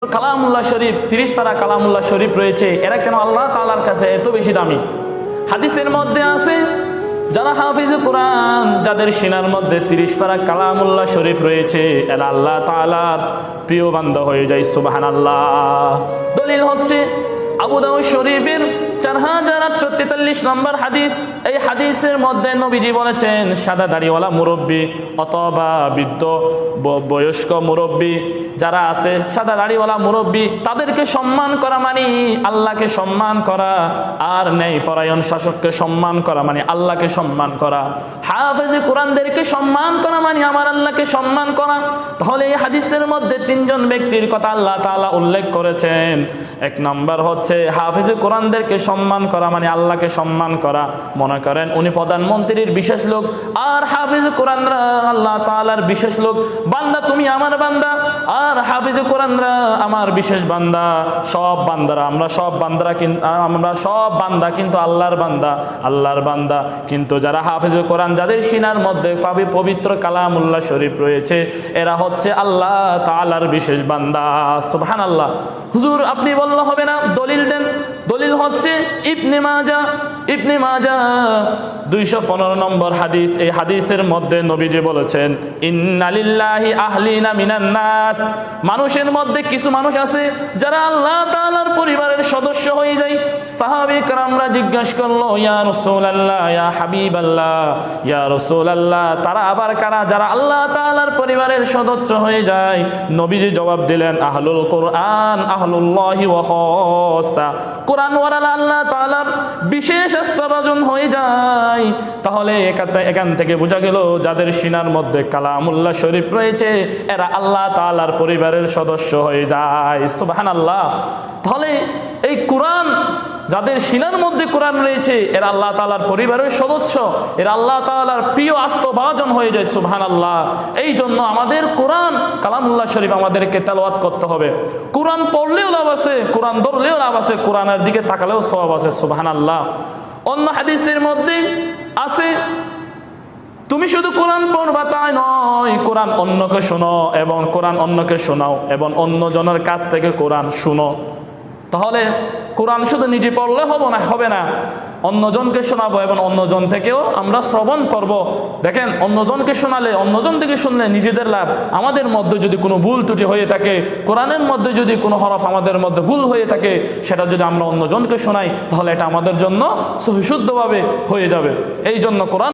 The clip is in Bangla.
কালামুল্লাহ শরীফ 30 পারা কালামুল্লাহ শরীফ রয়েছে, এরা কেন আল্লাহ তাআলার কাছে এত বেশি দামি? হাদিসের মধ্যে আছে যারা হাফিজ কোরআন, যাদের সিনার মধ্যে 30 পারা কালামুল্লাহ শরীফ রয়েছে, এরা আল্লাহ তাআলার প্রিয় বান্দা হয়ে যায়। সুবহানাল্লাহ। দলিল হচ্ছে আবু দাউদ শরীফের 4843 নম্বর হাদিস। এই হাদিসের মধ্যে নবীজি বলেছেন, সাদা দাড়িওয়ালা মুরব্বী অথবা বৃদ্ধ বয়স্ক মুরব্বী যারা আছে, সাদা দাড়িওয়ালা মুরব্বী, তাদেরকে সম্মান করা মানে আল্লাহকে সম্মান করা, আর ন্যায় পরায়ণ শাসককে সম্মান করা মানে আল্লাহকে সম্মান করা। হাফেজে কোরআনদেরকে সম্মান করা মানে আমার আল্লাহকে সম্মান করা। তাহলে এই হাদিসের মধ্যে 3 জন ব্যক্তির কথা আল্লাহ তাআলা উল্লেখ করেছেন। 1 নম্বর হচ্ছে হাফেজে কোরআনদেরকে সম্মান করা মানে আল্লাহকে সম্মান করা। মনে করেন উনি প্রধানমন্ত্রীর বিশেষ লোক, আর হাফেজে কোরআনরা আল্লাহ তাআলার বিশেষ লোক। বান্দা তুমি আমার বান্দা, আর হাফেজে কোরআনরা আমার বিশেষ বান্দা। সব বান্দারা আমরা সব বান্দা কিন্তু আল্লাহর বান্দা। কিন্তু যারা হাফেজে কোরআন, যাদের সিনার মধ্যে পবিত্র কালামুল্লাহ শরীফ রয়েছে, এরা হচ্ছে আল্লাহ তাআলার বিশেষ বান্দা। সুবহানাল্লাহ। হুজুর আপনি বললে হবে না, দলিল দেন। দলিল হচ্ছে ইবনে মাজাহ 215 নম্বর হাদিস। এই হাদিসের মধ্যে নবীজি বলেছেন, ইন্না লিল্লাহি আহলিনা মিনান নাস, মানুষের মধ্যে কিছু মানুষ আছে যারা আল্লাহ তাআলার পরিবারের সদস্য হয়ে যায়। সাহাবী کرامরা জিজ্ঞাসা করলো, ইয়া রাসূলুল্লাহ, ইয়া হাবিবাল্লাহ, ইয়া রাসূলুল্লাহ, তারা আবার কারা যারা আল্লাহ তাআলার পরিবারের সদস্য হয়ে যায়? নবীজি জবাব দিলেন, আহলুল কোরআন আহলুল্লাহি ওয়া খাসসা, কোরআন ওয়ালা আল্লাহ তাআলার বিশেষ আস্থাভাজন হয়ে যায়। তাহলে এখান থেকে বোঝা গেল যাদের সিনার মধ্যে কালামুল্লাহ শরীফ রয়েছে, এরা আল্লাহ তাআলার পরিবারের সদস্য হয়ে যায়। সুবহানাল্লাহ। তাহলে এই কোরআন, যাদের সিনার মধ্যে কোরআন রয়েছে, এরা আল্লাহ তাআলার পরিবারের সদস্য, এরা আল্লাহ তাআলার প্রিয় আস্থাভাজন হয়ে যায়। সুবহানাল্লাহ। এই জন্য আমাদের কোরআন কালামুল্লাহ শরীফ আমাদেরকে তেলাওয়াত করতে হবে। কোরআন পড়লেও লাভ আছে, কোরআন ধরলেও লাভ আছে, কোরআনের দিকে তাকালেও সওয়াব আছে। সুবহানাল্লাহ। অন্য হাদিসের মধ্যে আছে, তুমি শুধু কোরআন পড়বা তাই নয়, কোরআন অন্যকে শোনো এবং কোরআন অন্যকে শোনাও এবং অন্যজনের কাছ থেকে কোরআন শুনো। তাহলে কোরআন শুধু নিজে পড়লে হবে না, অন্যজনকে শোনাবো এবং অন্যজন থেকেও আমরা শ্রবণ করব। দেখেন, অন্যজনকে শোনালে, অন্যজন থেকে শুনলে নিজেদের লাভ। আমাদের মধ্যে যদি কোনো ভুল ত্রুটি হয়ে থাকে, কোরআনের মধ্যে যদি কোনো হরফ আমাদের মধ্যে ভুল হয়ে থাকে, সেটা যদি আমরা অন্যজনকে শোনাই, তাহলে এটা আমাদের জন্য সহিশুদ্ধভাবে হয়ে যাবে। এই জন্য কোরআন